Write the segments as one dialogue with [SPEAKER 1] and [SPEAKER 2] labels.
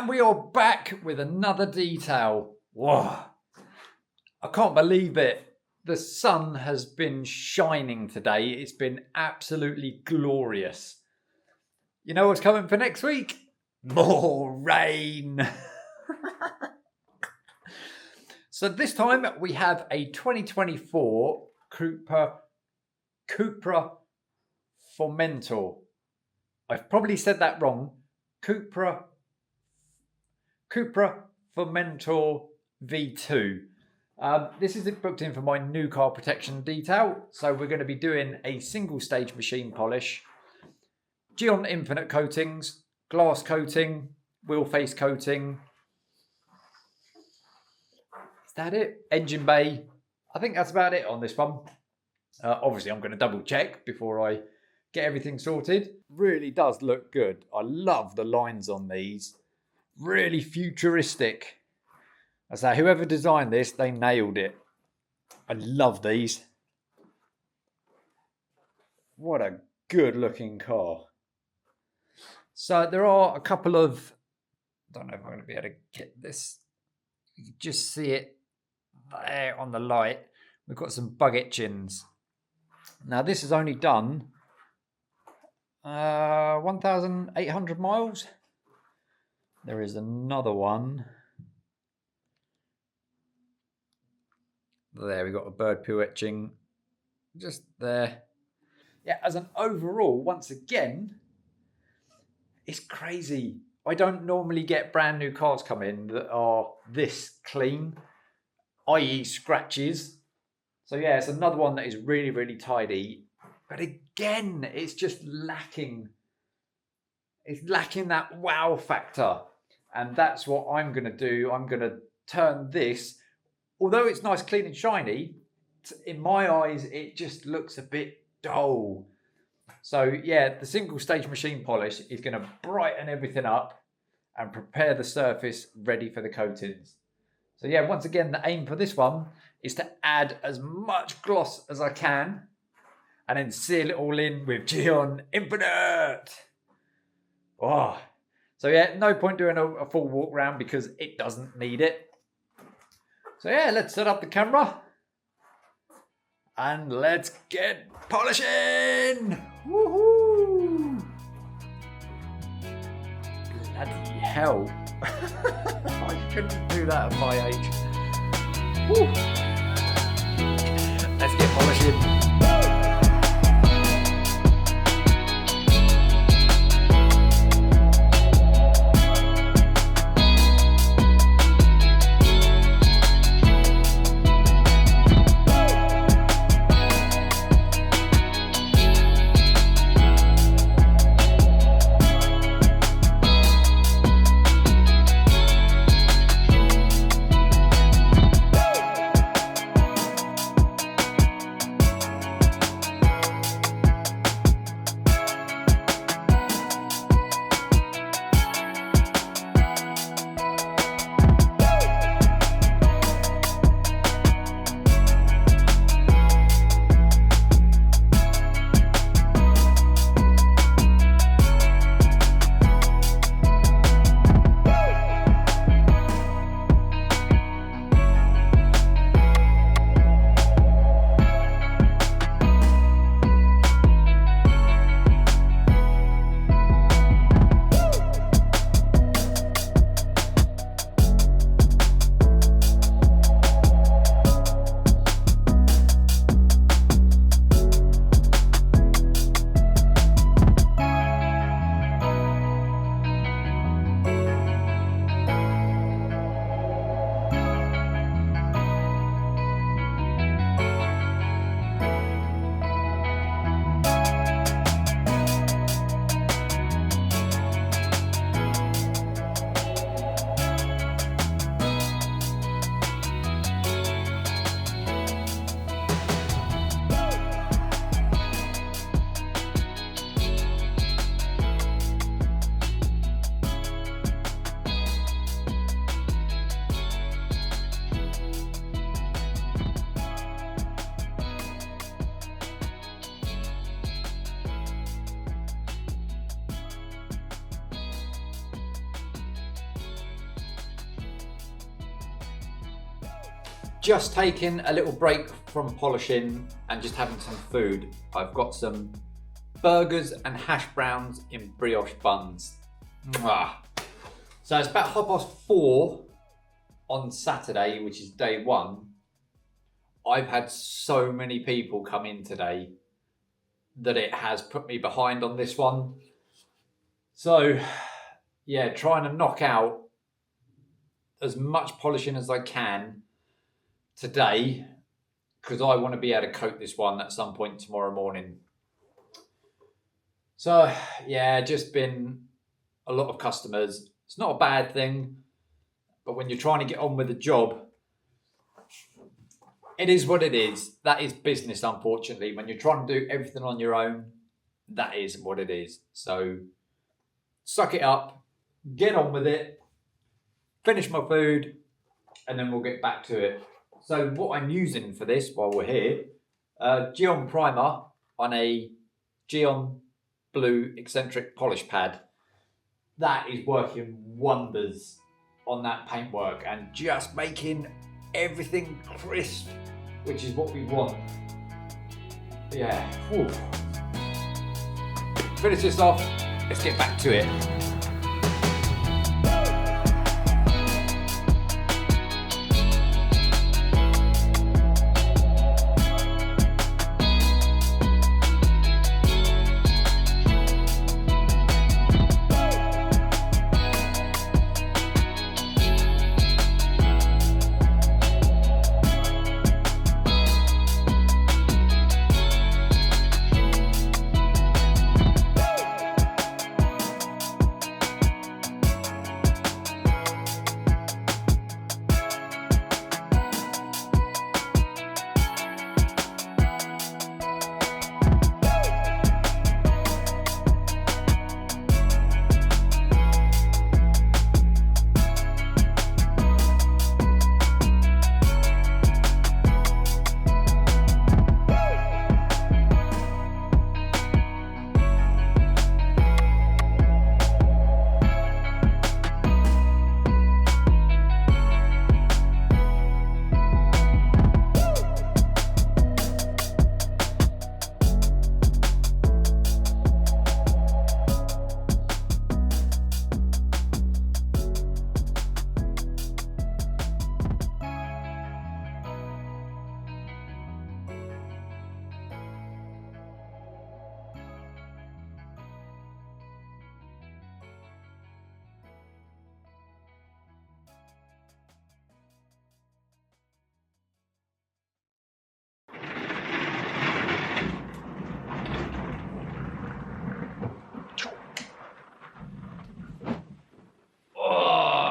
[SPEAKER 1] And we are back with another detail. Whoa. I can't believe it. The sun has been shining today. It's been absolutely glorious. You know what's coming for next week? More rain. So this time we have a 2024 Cupra Formentor. I've probably said that wrong. Cupra Formentor V2. This is booked in for my new car protection detail. So we're going to be doing a single stage machine polish, GYEON Infinite coatings, glass coating, wheel face coating. Is that it? Engine bay. I think that's about it on this one. Obviously, I'm going to double check before I get everything sorted. Really does look good. I love the lines on these. Really futuristic. I say, whoever designed this, they nailed it. I love these. What a good looking car. So there are a couple of, I don't know if I'm going to be able to get this. You can just see it there on the light. We've got some bug etchings. Now this is only done 1,800 miles. There is another one. There we got a bird poo etching just there. Yeah, as an overall, once again, it's crazy. I don't normally get brand new cars come in that are this clean, i.e. scratches. So yeah, it's another one that is really, really tidy. But again, it's just lacking. It's lacking that wow factor. And that's what I'm going to do. I'm going to turn this, although it's nice, clean and shiny, in my eyes, it just looks a bit dull. So yeah, the single stage machine polish is going to brighten everything up and prepare the surface ready for the coatings. So yeah, once again, the aim for this one is to add as much gloss as I can and then seal it all in with GYEON Infinite. Oh. So yeah, no point doing a full walk round because it doesn't need it. So yeah, let's set up the camera and let's get polishing. Woohoo! Bloody hell. I couldn't do that at my age. Woo. Let's get polishing. just taking a little break from polishing and just having some food. I've got some burgers and hash browns in brioche buns. Mwah. So it's about 4:30 on Saturday, which is day one. I've had so many people come in today that it has put me behind on this one. So yeah, trying to knock out as much polishing as I can today, because I want to be able to coat this one at some point tomorrow morning. So yeah, just been a lot of customers. It's not a bad thing, but when you're trying to get on with the job, it is what it is. That is business, unfortunately. When you're trying to do everything on your own, that is what it is. So suck it up, get on with it, finish my food, and then we'll get back to it. So what I'm using for this while we're here, GYEON primer on a GYEON blue eccentric polish pad. That is working wonders on that paintwork and just making everything crisp, which is what we want. Yeah. Whew. Finish this off, let's get back to it.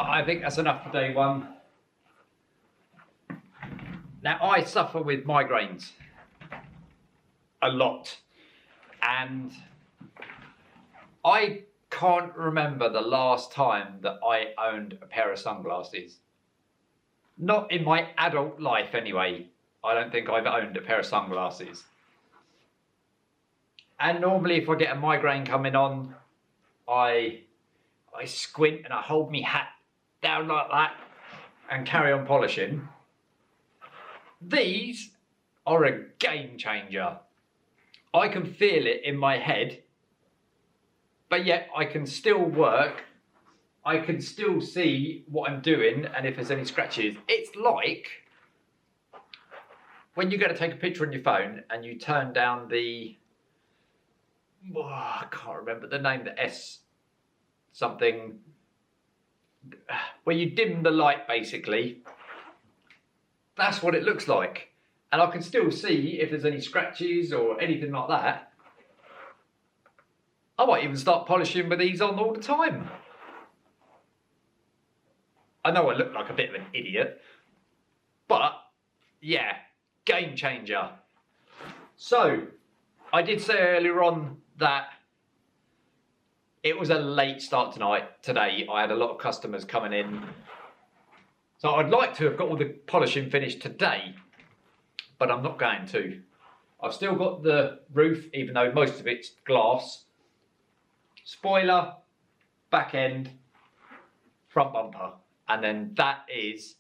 [SPEAKER 1] I think that's enough for day one. Now, I suffer with migraines a lot, and I can't remember the last time that I owned a pair of sunglasses. Not in my adult life anyway. I don't think I've owned a pair of sunglasses. And normally if I get a migraine coming on, I squint and I hold my hat down like that and carry on polishing. These are a game changer. I can feel it in my head, but yet I can still work. I can still see what I'm doing and if there's any scratches. It's like when you're going to take a picture on your phone and you turn down the, I can't remember the name, the S something, where you dim the light basically. That's what it looks like. And I can still see if there's any scratches or anything like that. I might even start polishing with these on all the time. I know I look like a bit of an idiot, but yeah, game changer. So, I did say earlier on that it was a late start today. I had a lot of customers coming in. So I'd like to have got all the polishing finished today, but I'm not going to. I've still got the roof, even though most of it's glass. Spoiler, back end, front bumper. And then that is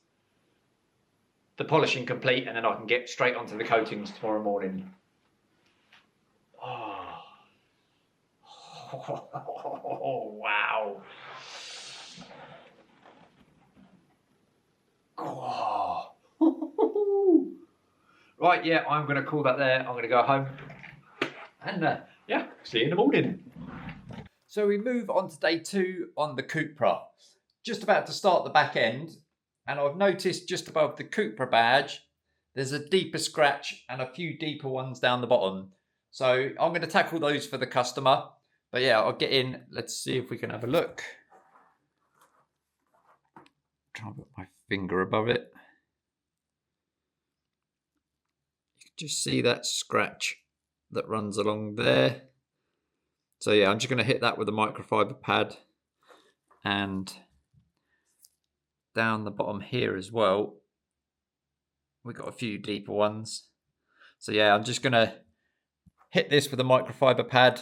[SPEAKER 1] the polishing complete, and then I can get straight onto the coatings tomorrow morning. Oh, wow. Oh. Right, yeah, I'm going to call that there. I'm going to go home and yeah, see you in the morning. So we move on to day 2 on the Cupra. Just about to start the back end, and I've noticed just above the Cupra badge, there's a deeper scratch and a few deeper ones down the bottom. So I'm going to tackle those for the customer. But yeah, I'll get in. Let's see if we can have a look. Try and put my finger above it. You can just see that scratch that runs along there. So yeah, I'm just going to hit that with a microfiber pad, and down the bottom here as well, we've got a few deeper ones. So yeah, I'm just going to hit this with a microfiber pad,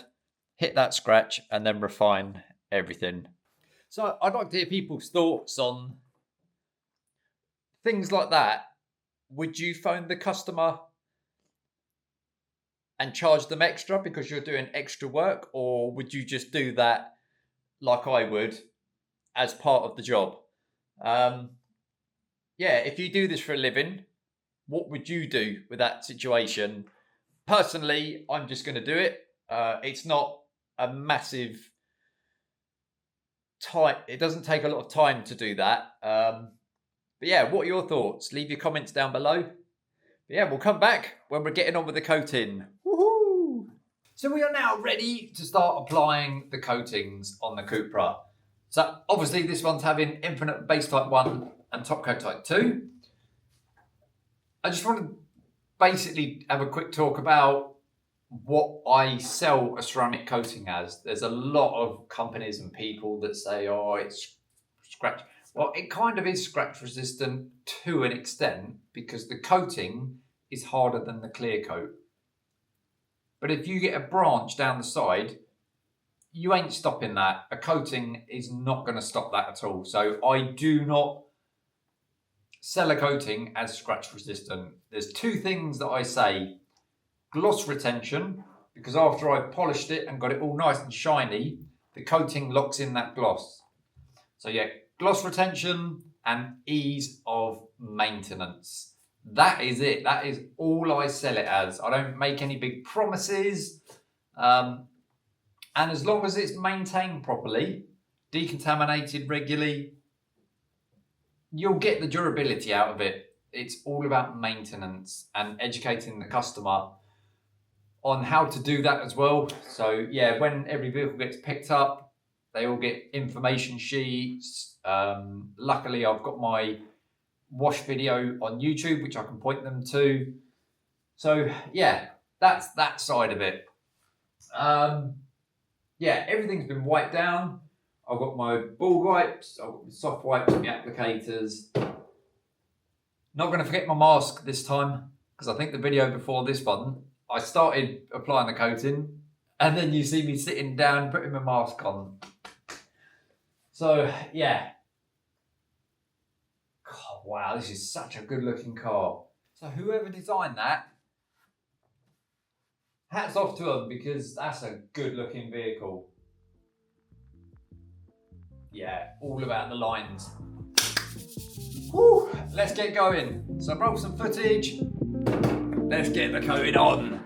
[SPEAKER 1] hit that scratch, and then refine everything. So I'd like to hear people's thoughts on things like that. Would you phone the customer and charge them extra because you're doing extra work, or would you just do that like I would as part of the job? Yeah, if you do this for a living, what would you do with that situation? Personally, I'm just going to do it. It's not a massive time. It doesn't take a lot of time to do that. But yeah, what are your thoughts? Leave your comments down below. But yeah, we'll come back when we're getting on with the coating. Woohoo! So we are now ready to start applying the coatings on the Cupra. So obviously this one's having Infinite Base Type 1 and Top Coat Type 2. I just want to basically have a quick talk about what I sell a ceramic coating as. There's a lot of companies and people that say, oh, it's scratch. Well, it kind of is scratch resistant to an extent because the coating is harder than the clear coat. But if you get a branch down the side, you ain't stopping that. A coating is not going to stop that at all. So I do not sell a coating as scratch resistant. There's two things that I say. Gloss retention, because after I've polished it and got it all nice and shiny, the coating locks in that gloss. So yeah, gloss retention and ease of maintenance. That is it. That is all I sell it as. I don't make any big promises. And as long as it's maintained properly, decontaminated regularly, you'll get the durability out of it. It's all about maintenance and educating the customer on how to do that as well. So yeah, when every vehicle gets picked up, they all get information sheets. Luckily, I've got my wash video on YouTube, which I can point them to. So yeah, that's that side of it. Yeah, everything's been wiped down. I've got my ball wipes, I've got my soft wipes and the applicators. Not going to forget my mask this time, because I think the video before this one, I started applying the coating and then you see me sitting down putting my mask on. So yeah. God, wow, this is such a good looking car. So whoever designed that, hats off to them, because that's a good looking vehicle. Yeah, all about the lines. Whew, let's get going. So I brought some footage. Let's get the coating on.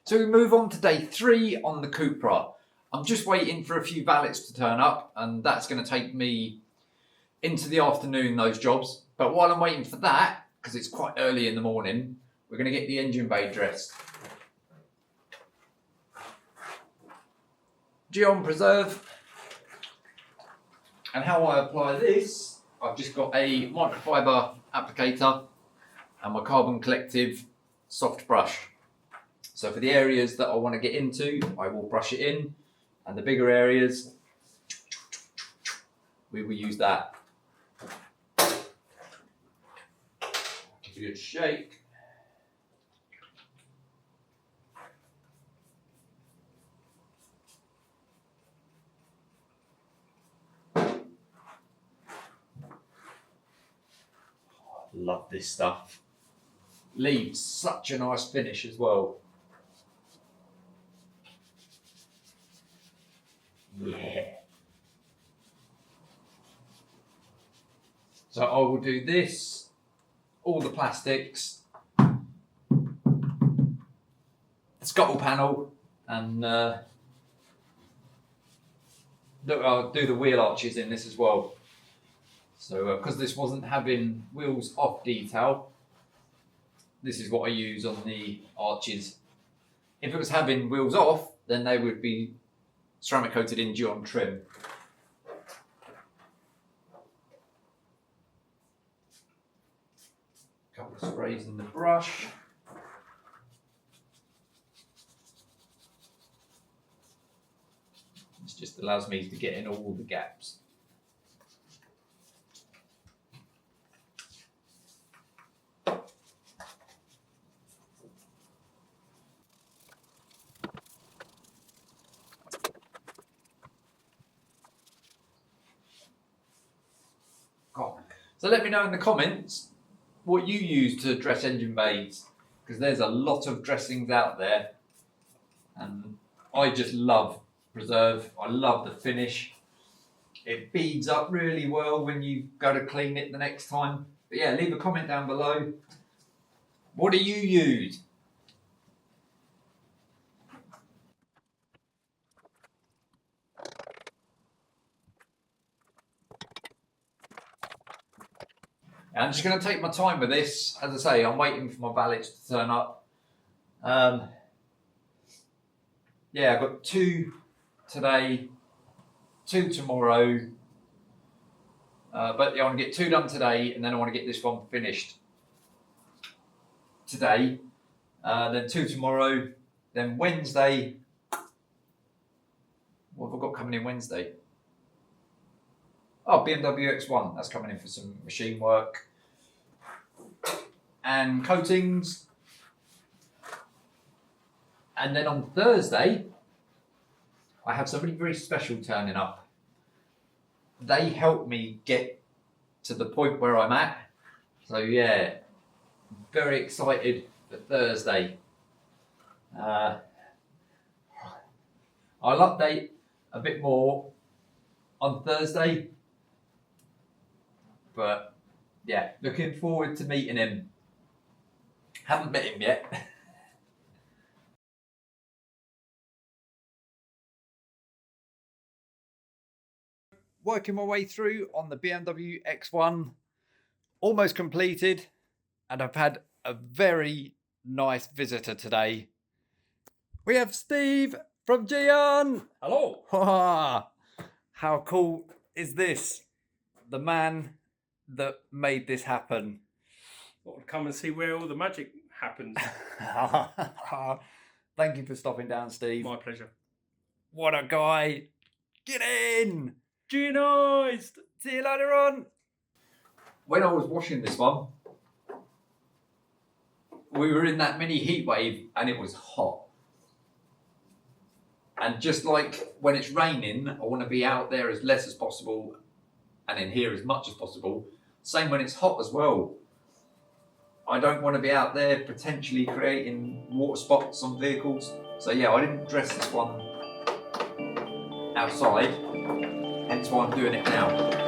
[SPEAKER 1] So we move on to day 3 on the Cupra. I'm just waiting for a few valets to turn up, and that's going to take me into the afternoon, those jobs. But while I'm waiting for that, because it's quite early in the morning, we're going to get the engine bay dressed. GYEON Preserve. And how I apply this, I've just got a microfiber applicator and my carbon collective soft brush. So for the areas that I want to get into, I will brush it in, and the bigger areas, we will use that. Give it a good shake. Love this stuff. Leaves such a nice finish as well. Yeah. So I will do this, all the plastics, the scuttle panel, and look, I'll do the wheel arches in this as well. So because this wasn't having wheels off detail, this is what I use on the arches. If it was having wheels off, then they would be ceramic coated in GYEON trim. Couple of sprays in the brush. This just allows me to get in all the gaps. So let me know in the comments what you use to dress engine bays, because there's a lot of dressings out there, and I just love Preserve. I love the finish. It beads up really well when you go to clean it the next time. But yeah, leave a comment down below. What do you use? I'm just going to take my time with this. As I say, I'm waiting for my valets to turn up. Yeah, I've got 2 today, 2 tomorrow. But yeah, I want to get 2 done today, and then I want to get this one finished today. Then 2 tomorrow. Then Wednesday. What have I got coming in Wednesday? Oh, BMW X1, that's coming in for some machine work. And coatings. And then on Thursday, I have somebody very special turning up. They help me get to the point where I'm at. So yeah, very excited for Thursday. I'll update a bit more on Thursday. But yeah, looking forward to meeting him. Haven't met him yet. Working my way through on the BMW X1, almost completed, and I've had a very nice visitor today. We have Steve from GYEON.
[SPEAKER 2] Hello.
[SPEAKER 1] How cool is this? The man that made this happen.
[SPEAKER 2] Well, come and see where all the magic happens.
[SPEAKER 1] Thank you for stopping down, Steve.
[SPEAKER 2] My pleasure.
[SPEAKER 1] What a guy. Get in.
[SPEAKER 2] Geonised.
[SPEAKER 1] See you later on. When I was washing this one, we were in that mini heat wave and it was hot. And just like when it's raining, I want to be out there as less as possible and in here as much as possible. Same when it's hot as well. I don't want to be out there potentially creating water spots on vehicles. So yeah, I didn't dress this one outside, hence why I'm doing it now.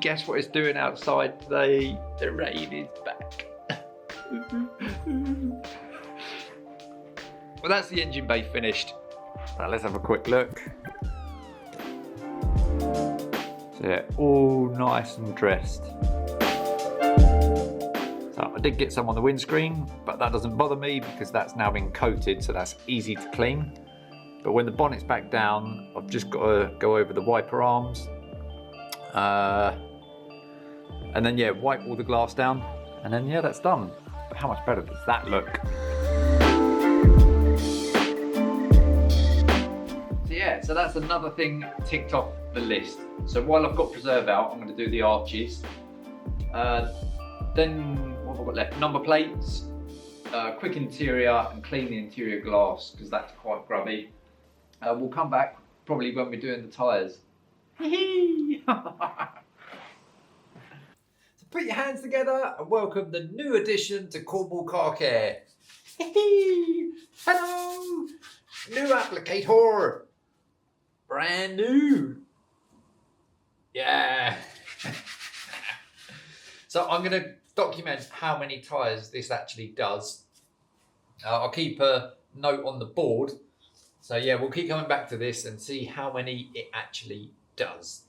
[SPEAKER 1] guess what it's doing outside today? The rain is back. Well, that's the engine bay finished. Right, let's have a quick look. So yeah, all nice and dressed. So I did get some on the windscreen, but that doesn't bother me because that's now been coated, so that's easy to clean. But when the bonnet's back down, I've just got to go over the wiper arms. And then yeah, wipe all the glass down. And then yeah, that's done. But how much better does that look? So yeah, so that's another thing ticked off the list. So while I've got preserve out, I'm going to do the arches. Then what have I got left? Number plates, quick interior, and clean the interior glass because that's quite grubby. We'll come back probably when we're doing the tyres. So put your hands together and welcome the new addition to Cornwall Car Care. Hello! New applicator. Brand new. Yeah. So I'm going to document how many tyres this actually does. I'll keep a note on the board. So yeah, we'll keep coming back to this and see how many it actually does.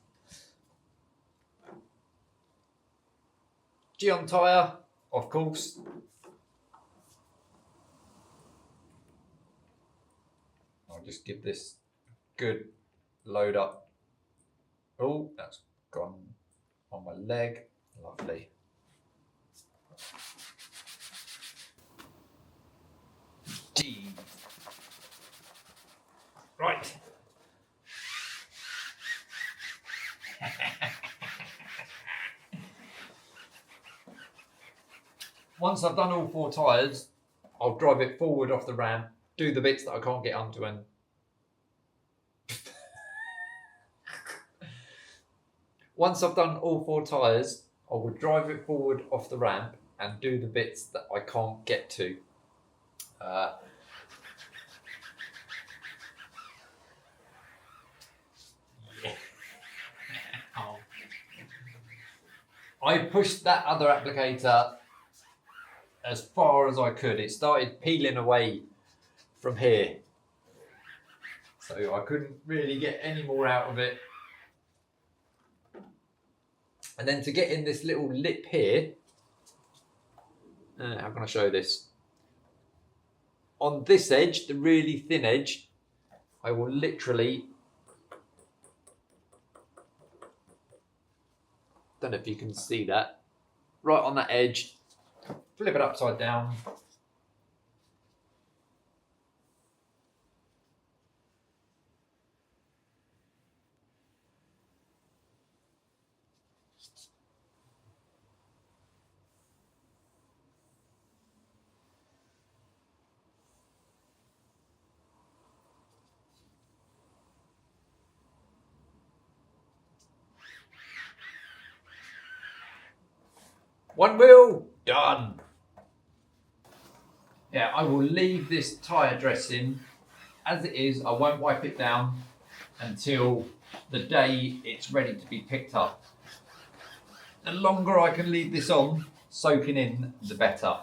[SPEAKER 1] GYEON tyre, of course. I'll just give this a good load up. Oh, that's gone on my leg. Lovely. G. Right. Once I've done all 4 tyres, I'll drive it forward off the ramp, do the bits that I can't get onto and once I've done all 4 tyres, I will drive it forward off the ramp and do the bits that I can't get to. Yeah. Oh. I pushed that other applicator as far as I could. It started peeling away from here. So I couldn't really get any more out of it. And then to get in this little lip here, how can I show this? On this edge, the really thin edge, I will literally, don't know if you can see that, right on that edge, flip it upside down. One wheel, done. Yeah, I will leave this tyre dressing as it is. I won't wipe it down until the day it's ready to be picked up. The longer I can leave this on, soaking in, the better.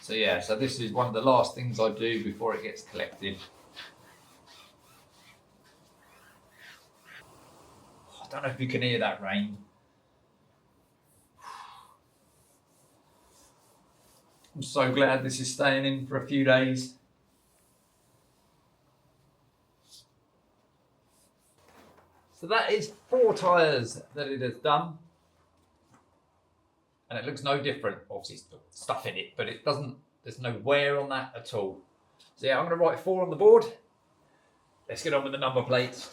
[SPEAKER 1] So yeah, so this is one of the last things I do before it gets collected. I don't know if you can hear that rain. I'm so glad this is staying in for a few days. So that is 4 tyres that it has done. And it looks no different. Obviously it's got stuff in it, but it doesn't, there's no wear on that at all. So yeah, I'm going to write 4 on the board. Let's get on with the number plates.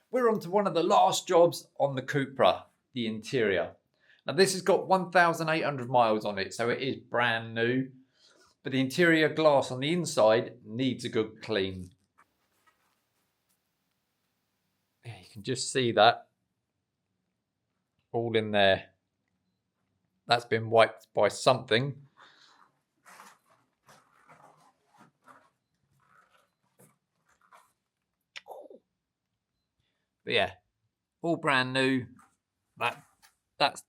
[SPEAKER 1] We're on to one of the last jobs on the Cupra, the interior. Now this has got 1,800 miles on it, so it is brand new. But the interior glass on the inside needs a good clean. Yeah, you can just see that all in there. That's been wiped by something. But yeah, all brand new. That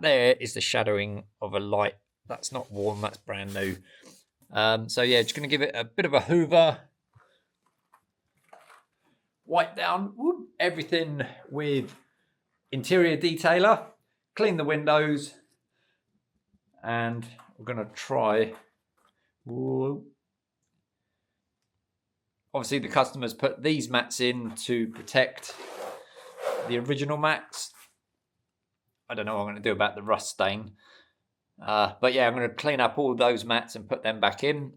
[SPEAKER 1] there is the shadowing of a light. That's not warm, that's brand new. So yeah, just going to give it a bit of a hoover. Wipe down everything with interior detailer. Clean the windows. And we're going to try... Obviously, the customers put these mats in to protect the original mats. I don't know what I'm going to do about the rust stain. But yeah, I'm going to clean up all those mats and put them back in.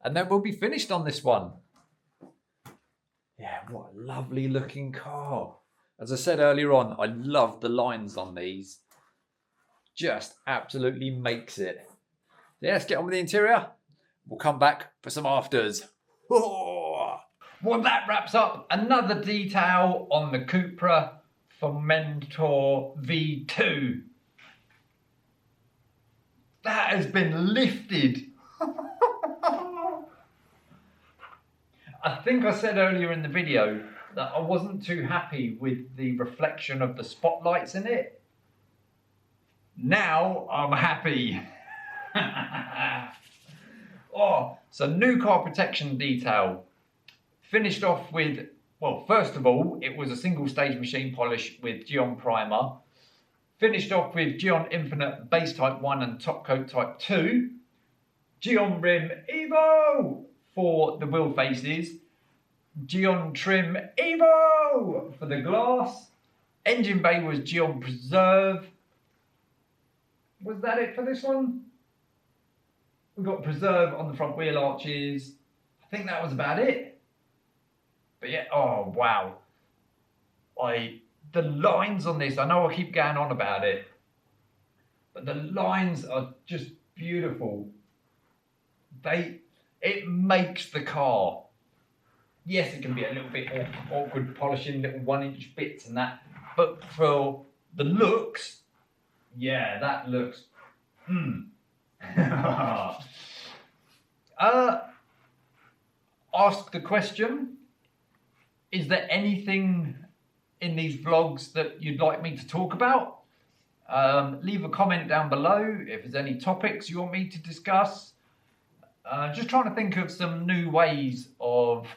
[SPEAKER 1] And then we'll be finished on this one. Yeah, what a lovely looking car. As I said earlier on, I love the lines on these. Just absolutely makes it. Yeah, let's get on with the interior. We'll come back for some afters. Oh! Well, that wraps up another detail on the Cupra Formentor V2. That has been lifted. I think I said earlier in the video that I wasn't too happy with the reflection of the spotlights in it. Now I'm happy. Oh, so new car protection detail. Finished off with, well, first of all, it was a single stage machine polish with GYEON primer. Finished off with GYEON Infinite Base Type 1 and Top Coat Type 2. GYEON Rim Evo for the wheel faces. GYEON Trim Evo for the glass. Engine bay was GYEON Preserve. Was that it for this one? We got Preserve on the front wheel arches. I think that was about it. But yeah, oh wow. The lines on this, I know I keep going on about it, but the lines are just beautiful. It makes the car. Yes, it can be a little bit awkward polishing little 1-inch bits and that, but for the looks, yeah, that looks. Ask the question, is there anything in these vlogs that you'd like me to talk about? Leave a comment down below if there's any topics you want me to discuss. Just trying to think of some new ways of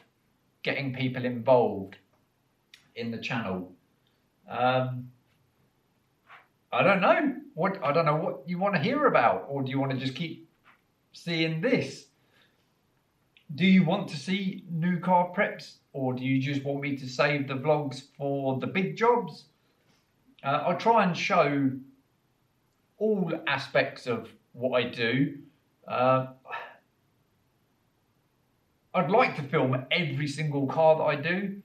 [SPEAKER 1] getting people involved in the channel. I don't know what you want to hear about, or do you want to just keep seeing this? Do you want to see new car preps, or do you just want me to save the vlogs for the big jobs? I'll try and show all aspects of what I do. I'd like to film every single car that I do,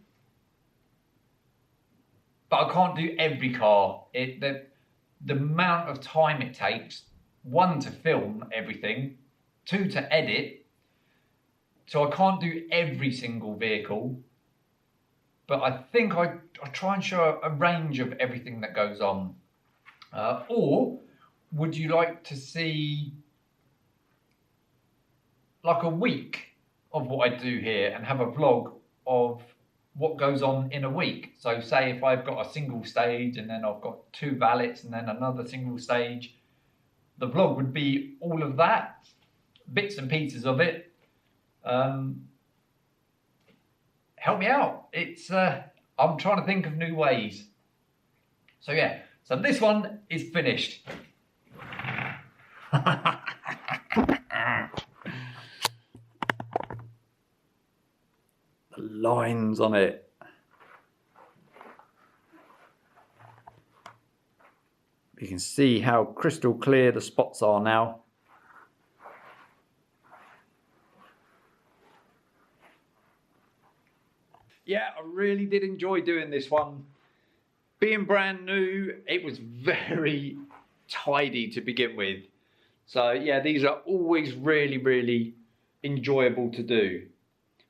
[SPEAKER 1] but I can't do every car. The amount of time it takes, 1, to film everything, 2, to edit. So I can't do every single vehicle, but I think I try and show a range of everything that goes on. Or would you like to see like a week of what I do here and have a vlog of what goes on in a week? So say if I've got a single stage and then I've got 2 valets and then another single stage, the vlog would be all of that, bits and pieces of it. Help me out. I'm trying to think of new ways. So yeah, so this one is finished. The lines on it. You can see how crystal clear the spots are now. Yeah, I really did enjoy doing this one. Being brand new, it was very tidy to begin with. So yeah, these are always really, really enjoyable to do.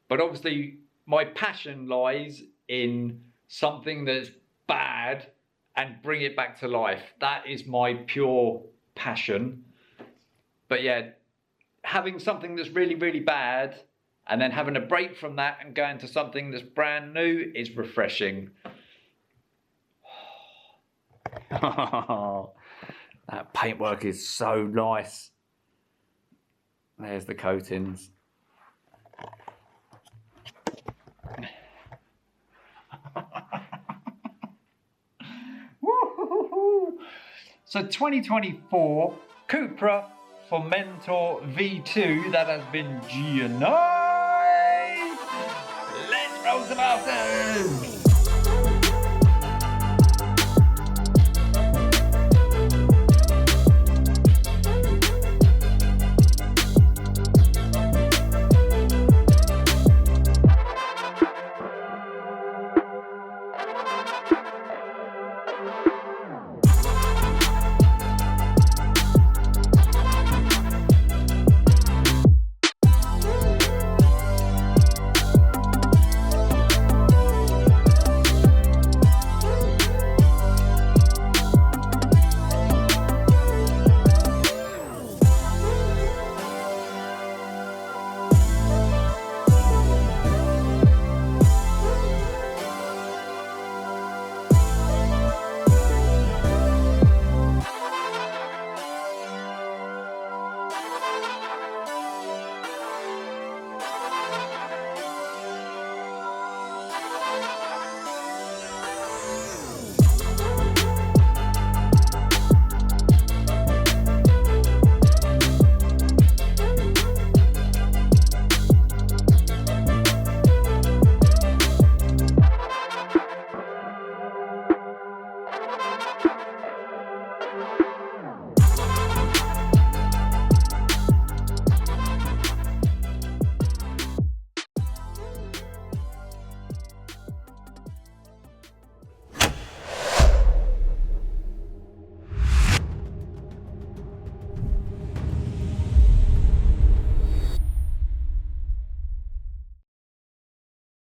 [SPEAKER 1] But obviously my passion lies in something that's bad and bring it back to life. That is my pure passion. But yeah, having something that's really, really bad And then having a break from that and going to something that's brand new is refreshing. That paintwork is so nice. There's the coatings. So 2024 Cupra Formentor V2 that has been GYEONized. Let's roll some bosses!